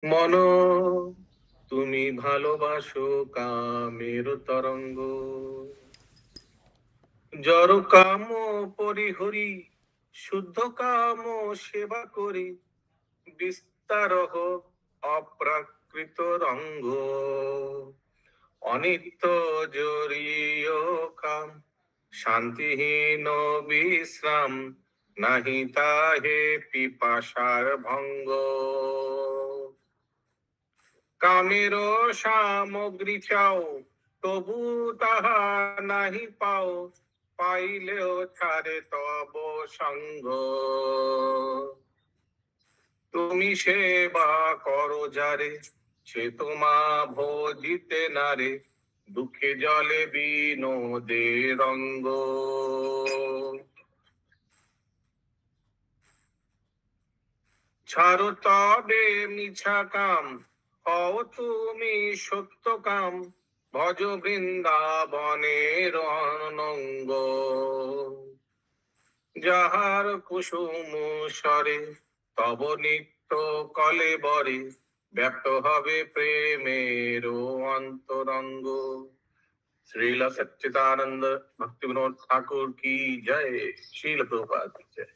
মন তুমি ভালোবাসো কামের তরঙ্গ, জড় কাম পরিহরি, শুদ্ধ কাম সেবা করি, বিস্তার হোক অপ্রাকৃত রঙ্গ। অনিত্য জড়ীয় কাম, শান্তিহীন বিশ্রাম, নাহি তাহে পিপাসার ভঙ্গ। কামের সামগ্রী চাও, তবু তাহা নাহি পাও, পাইলেও ছাড়ে তব সঙ্গ। তুমি সেবা করো যারে, সে তোমা ভজিতে নারে, দুঃখে জলে বিনোদে রঙ্গ। ছাড়ো তবে মিছা কাম, হও তুমি সত্য কাম, ভজ বৃন্দাবনের অনঙ্গ। যাহার কুসুম স্বরে তব নিত্য কলে বরে, ব্যক্ত হবে প্রেমের অন্তরঙ্গ। শ্রীল সচ্চিদানন্দ ভক্তি বিনোদ ঠাকুর কি জয়। শিল প্রভুপাদ কি জয়।